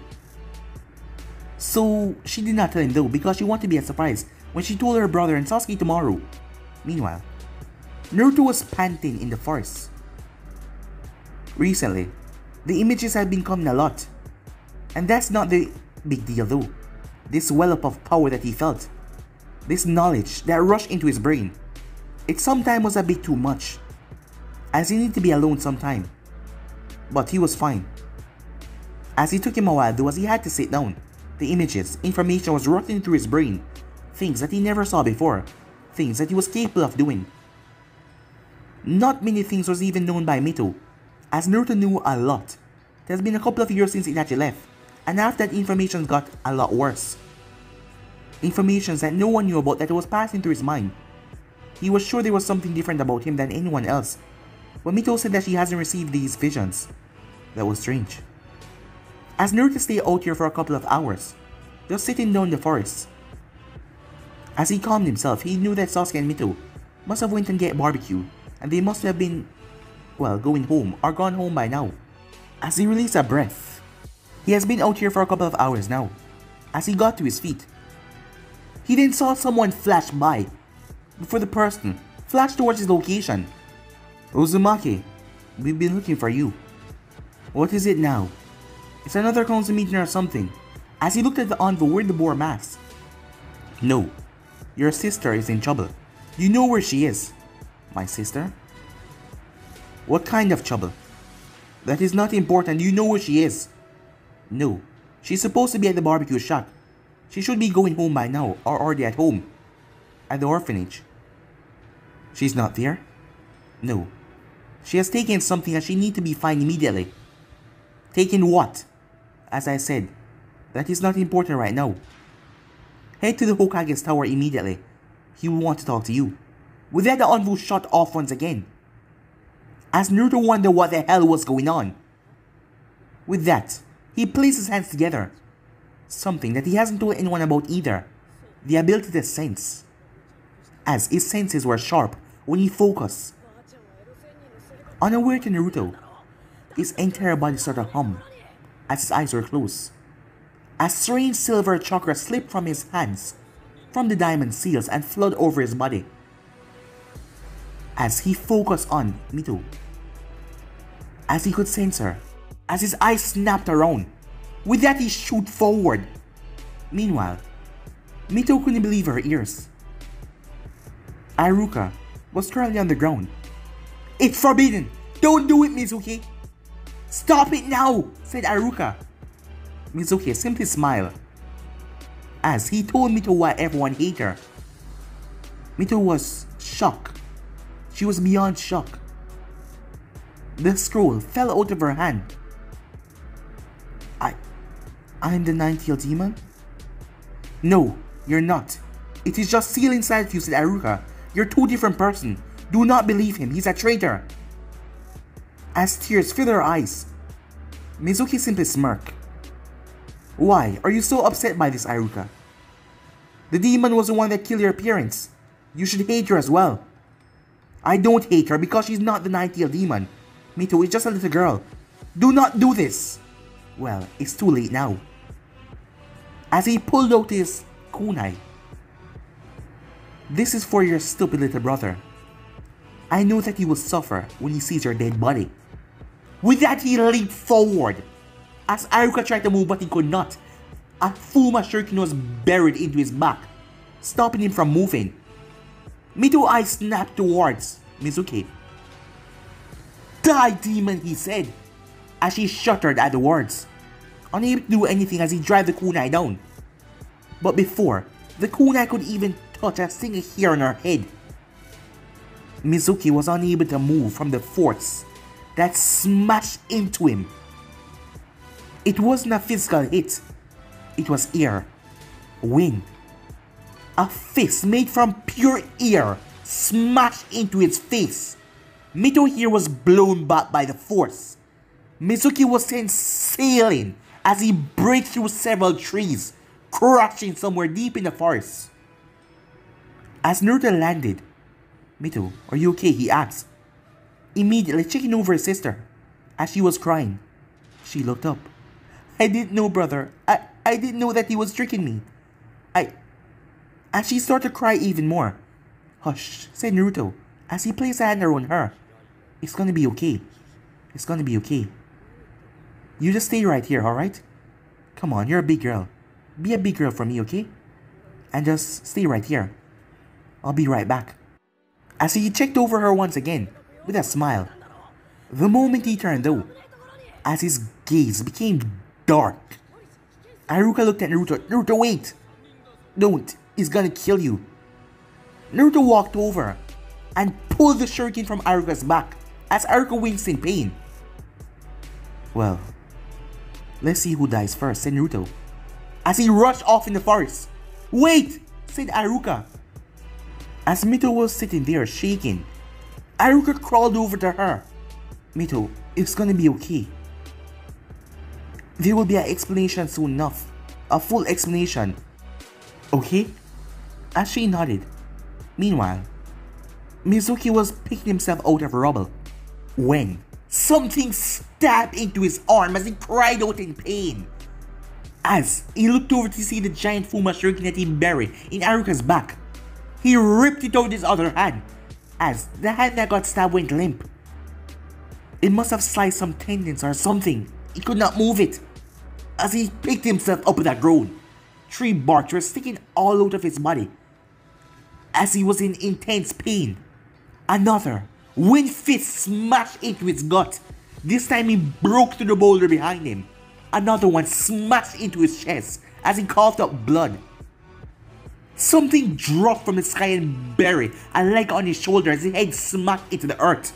So she did not tell him though because she wanted to be a surprise when she told her brother and Sasuke tomorrow. Meanwhile, Naruto was panting in the forest. Recently, the images have been coming a lot. And that's not the big deal though. This well-up of power that he felt, this knowledge that rushed into his brain, it sometimes was a bit too much, as he needed to be alone sometime. But he was fine. As it took him a while though, as he had to sit down, the images, information was rushing through his brain, things that he never saw before, things that he was capable of doing. Not many things was even known by Mito, as Naruto knew a lot. It has been a couple of years since Itachi left, and after that information got a lot worse. Information that no one knew about that was passing through his mind. He was sure there was something different about him than anyone else, but Mito said that she hasn't received these visions. That was strange. As Naruto stayed out here for a couple of hours, just sitting down in the forest. As he calmed himself, he knew that Sasuke and Mito must have went and get barbecue, and they must have been, well, going home or gone home by now. As he released a breath, he has been out here for a couple of hours now. As he got to his feet, he then saw someone flash by before the person flashed towards his location. Uzumaki, we've been looking for you. What is it now? It's another council meeting or something. As he looked at the envoy wearing the boar mask. No, your sister is in trouble. You know where she is. My sister? What kind of trouble? That is not important, you know where she is. No, she's supposed to be at the barbecue shop. She should be going home by now, or already at home. At the orphanage. She's not there? No. She has taken something that she needs to be found immediately. Taken what? As I said, that is not important right now. Head to the Hokage's tower immediately. He will want to talk to you. With that, the envoy shot off once again. As Naruto wondered what the hell was going on. With that, he placed his hands together. Something that he hasn't told anyone about either. The ability to sense. As his senses were sharp when he focused. Unaware to Naruto, his entire body started to hum as his eyes were closed. A strange silver chakra slipped from his hands, from the diamond seals, and flowed over his body. As he focused on Mito, as he could sense her, as his eyes snapped around, with that he shoot forward. Meanwhile, Mito couldn't believe her ears. Iruka was currently on the ground. It's forbidden! Don't do it, Mizuki! Stop it now! Said Iruka. Mizuki simply smiled as he told Mito why everyone hated her. Mito was shocked. She was beyond shock. The scroll fell out of her hand. I'm the ninth-tailed demon? No, you're not. It is just sealed inside of you, said Iruka. You're two different persons. Do not believe him, he's a traitor. As tears filled her eyes, Mizuki simply smirked. Why are you so upset by this, Iruka? The demon was the one that killed your parents. You should hate her as well. I don't hate her because she's not the ninth-tailed demon. Mito is just a little girl. Do not do this. Well, it's too late now. As he pulled out his kunai, This is for your stupid little brother. I know that he will suffer when he sees your dead body. With that, he leaped forward. As Aruka tried to move but he could not, a Fuma shuriken was buried into his back, stopping him from moving. Mito's eyes snapped towards Mizuki. Die, demon, he said, as she shuddered at the words, unable to do anything as he dragged the kunai down. But before the kunai could even touch a single hair on her head, Mizuki was unable to move from the force that smashed into him. It wasn't a physical hit, it was air, wind. A fist made from pure air smashed into his face. Mito here was blown back by the force. Mizuki was sent sailing as he broke through several trees, crashing somewhere deep in the forest. As Naruto landed, "Mito, are you okay?" he asked, immediately checking over his sister. As she was crying, she looked up. "I didn't know, brother. I didn't know that he was tricking me. And she started to cry even more. "Hush," said Naruto, as he placed a hand around her. "It's gonna be okay. It's gonna be okay. You just stay right here, alright? Come on, you're a big girl. Be a big girl for me, okay? And just stay right here. I'll be right back." As he checked over her once again, with a smile. The moment he turned though, as his gaze became dark, Aruka looked at Naruto. "Naruto, wait! Don't, he's gonna kill you." Naruto walked over and pulled the shuriken from Aruka's back as Aruka winced in pain. "Well, let's see who dies first," said Naruto, as he rushed off in the forest. "Wait!" said Aruka. As Mito was sitting there shaking, Aruka crawled over to her. "Mito, it's gonna be okay. There will be an explanation soon enough. A full explanation. Okay?" As she nodded. Meanwhile, Mizuki was picking himself out of rubble when something stabbed into his arm as he cried out in pain. As he looked over to see the giant Fuma shuriken that he buried in Aruka's back, he ripped it out with his other hand as the hand that got stabbed went limp. It must have sliced some tendons or something. He could not move it. As he picked himself up with a groan, 3 barks were sticking all out of his body as he was in intense pain. Another wind fist smashed into his gut. This time he broke through the boulder behind him. Another one smashed into his chest as he coughed up blood. Something dropped from the sky and buried a leg on his shoulder as his head smacked into the earth.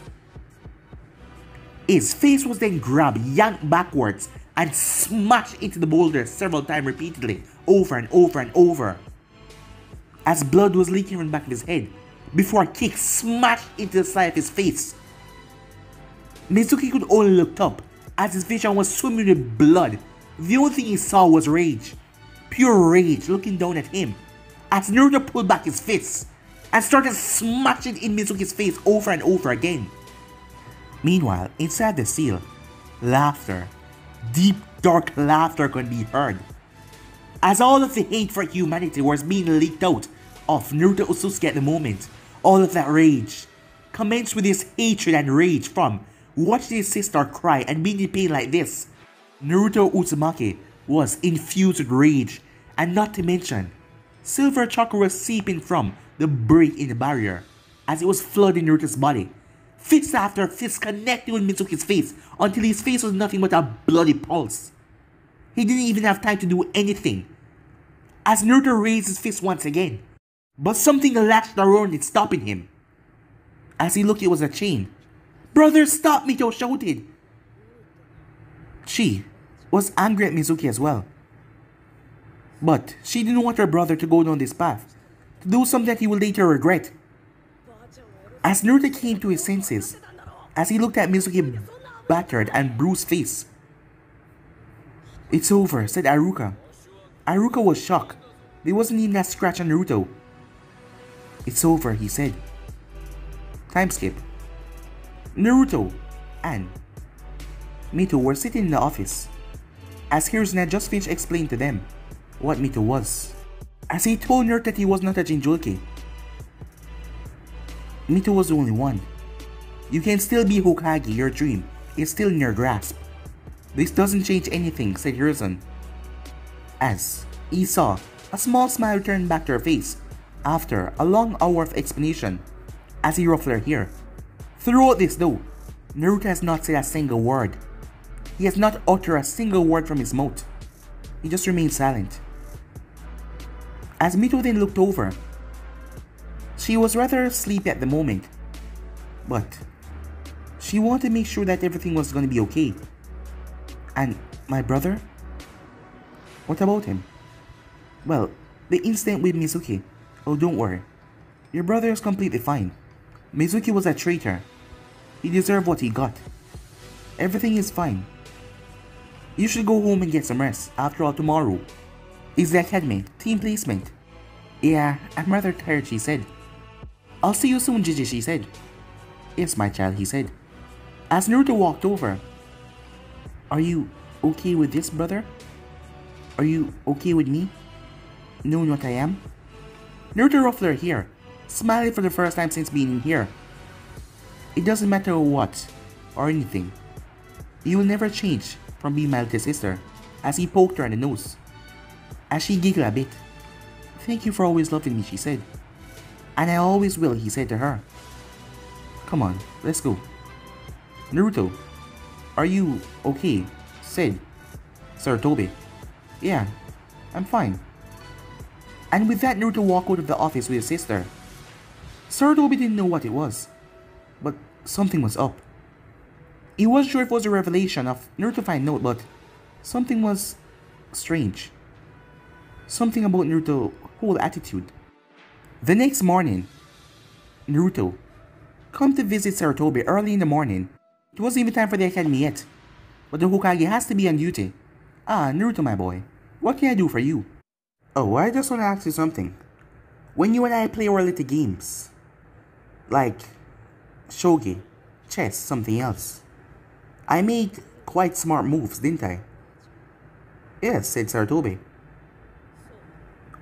His face was then grabbed, yanked backwards, and smashed into the boulder several times repeatedly, over and over and over. As blood was leaking from the back of his head, before a kick smashed into the side of his face. Mizuki could only look up, as his vision was swimming with blood. The only thing he saw was rage. Pure rage looking down at him, as Naruto pulled back his fists, and started smashing in Mizuki's face over and over again. Meanwhile, inside the seal, laughter, deep dark laughter could be heard, as all of the hate for humanity was being leaked out of Naruto Uzumaki at the moment. All of that rage commenced with his hatred and rage from watching his sister cry and being in pain like this. Naruto Uzumaki was infused with rage, and not to mention, silver chakra was seeping from the break in the barrier as it was flooding Naruto's body. Fist after fist connected with Mizuki's face until his face was nothing but a bloody pulse. He didn't even have time to do anything as Naruto raised his fist once again, but something latched around it, stopping him. As he looked, it was a chain. "Brother, stop!" Mito shouted. She was angry at Mizuki as well, but she didn't want her brother to go down this path, to do something that he would later regret. As Naruto came to his senses, as he looked at Mizuki's battered and bruised face. "It's over," said Aruka. Aruka was shocked. There wasn't even a scratch on Naruto. "It's over," he said. Time skip. Naruto and Mito were sitting in the office, as Hiruzen had just finished explaining to them what Mito was. As he told Naruto that he was not a Jinchuriki, Mito was the only one. You can still be Hokage, your dream is still in your grasp. This doesn't change anything, said Hiruzen. As he saw a small smile turn back to her face after a long hour of explanation as he ruffled her hair. Throughout this though, Naruto has not said a single word. He has not uttered a single word from his mouth. He just remained silent. As Mito then looked over, she was rather sleepy at the moment, but she wanted to make sure that everything was going to be okay. And my brother? What about him? Well, the incident with Mizuki. Oh, don't worry. Your brother is completely fine. Mizuki was a traitor. He deserved what he got. Everything is fine. You should go home and get some rest. After all, tomorrow is the academy team placement. Yeah, I'm rather tired, she said. I'll see you soon, Gigi, she said. Yes, my child, he said. As Naruto walked over. Are you okay with this, brother? Are you okay with me? Knowing what I am? Naruto ruffled her hair, smiling for the first time since being here. It doesn't matter what or anything. You will never change from being my little sister, as he poked her in the nose. As she giggled a bit. Thank you for always loving me, she said. And I always will, he said to her. Come on, let's go. Naruto, are you okay? Said Sarutobi. Yeah, I'm fine. And with that, Naruto walked out of the office with his sister. Sarutobi didn't know what it was, but something was up. He wasn't sure if it was a revelation of Naruto find note, but something was strange. Something about Naruto's whole attitude. The next morning, Naruto come to visit Sarutobi early in the morning. It wasn't even time for the academy yet, but the Hokage has to be on duty. Ah, Naruto, my boy, what can I do for you? Oh, I just want to ask you something. When you and I play our little games, like shogi, chess, something else, I made quite smart moves, didn't I? Yes, said Sarutobi.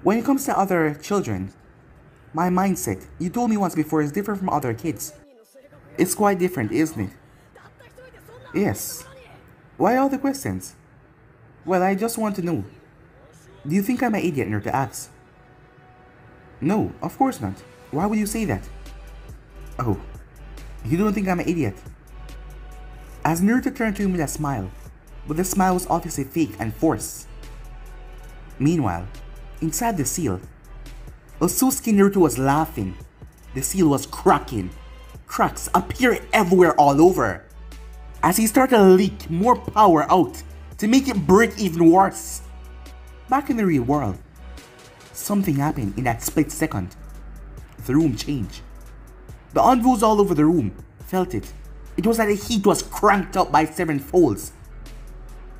When it comes to other children, my mindset, you told me once before, is different from other kids. It's quite different, isn't it? Yes. Why all the questions? Well, I just want to know. Do you think I'm an idiot, Naruto asks? No, of course not. Why would you say that? Oh, you don't think I'm an idiot? As Naruto turned to him with a smile, but the smile was obviously fake and forced. Meanwhile, inside the seal, Otsutsuki Naruto was laughing. The seal was cracking. Cracks appeared everywhere all over. As he started to leak more power out to make it break even worse. Back in the real world, something happened in that split second. The room changed. The envoys all over the room felt it. It was like the heat was cranked up by 7 folds.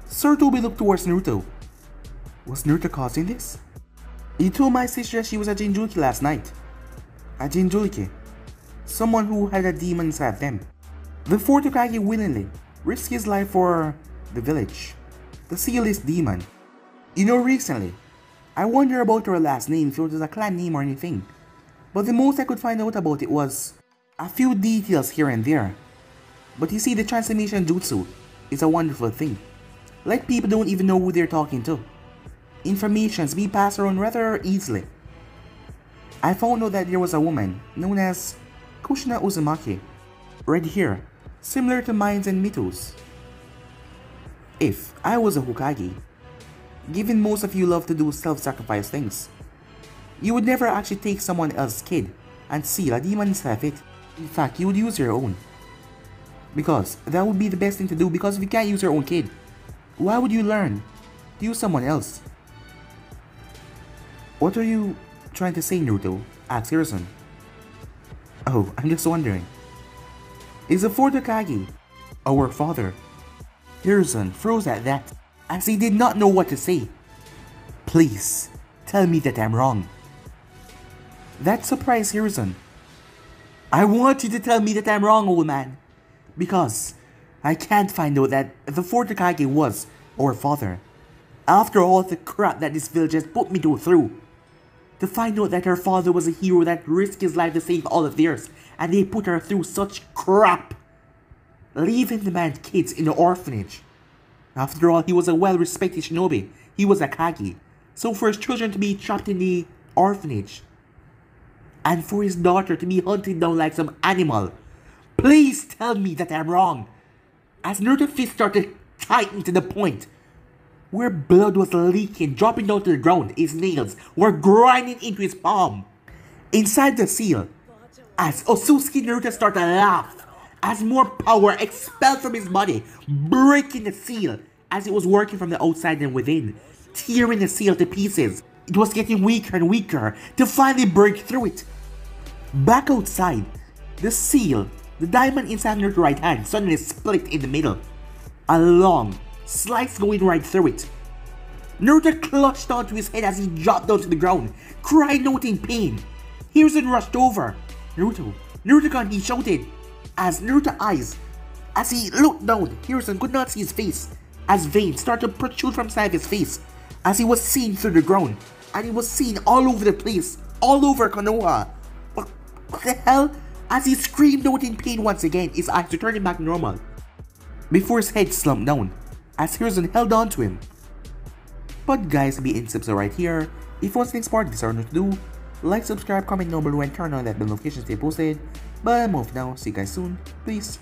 Sarutobi looked towards Naruto. Was Naruto causing this? He told my sister that she was a Jinchuriki last night. A Jinchuriki. Someone who had a demon inside them. The fourth Hokage willingly risked his life for the village. The sealess demon. You know, recently, I wonder about her last name, if it was a clan name or anything. But the most I could find out about it was a few details here and there. But you see, the transformation jutsu is a wonderful thing. Like people don't even know who they're talking to. Information's be passed around rather easily. I found out that there was a woman known as Kushina Uzumaki. Red hair, similar to mine's and Mito's. If I was a Hokage, given most of you love to do self-sacrifice things, you would never actually take someone else's kid and seal a demon inside of it. In fact, you would use your own. Because that would be the best thing to do, because if you can't use your own kid, why would you learn to use someone else? What are you trying to say, Naruto? Asked Hiruzen. Oh, I'm just wondering. Is the fourth Hokage our father? Hiruzen froze at that, as he did not know what to say. Please, tell me that I'm wrong. That surprised Hiruzen. I want you to tell me that I'm wrong, old man. Because I can't find out that the fourth Hokage was our father. After all the crap that this village has put me through. to find out that her father was a hero that risked his life to save all of theirs, and they put her through such crap, leaving the man's kids in the orphanage. After all, he was a well-respected shinobi. He was a Kage. So for his children to be trapped in the orphanage, and for his daughter to be hunted down like some animal, please tell me that I'm wrong. As Naruto's fist started to tighten to the point where blood was leaking, dropping down to the ground, his nails were grinding into his palm. Inside the seal, as Otsutsuki Naruto started to laugh, as more power expelled from his body, breaking the seal as it was working from the outside and within, tearing the seal to pieces. It was getting weaker and weaker to finally break through it. Back outside, the seal, the diamond inside Naruto's right hand, suddenly split in the middle. A long slice going right through it. Naruto clutched onto his head as he dropped down to the ground, crying out in pain. Hiruzen rushed over. Naruto-kun, he shouted. As Naruto's eyes, as he looked down, Hiruzen could not see his face, as veins started to protrude from inside his face, as he was seen through the ground, and he was seen all over the place, all over Konoha. What the hell? As he screamed out in pain once again, his eyes returning back normal, before his head slumped down, as Hiruzen held on to him. But guys, be in subs right here. If you want to next part, this are not to do. Like, subscribe, comment down below, and turn on that bell notification to stay posted. But I'm off now. See you guys soon. Peace.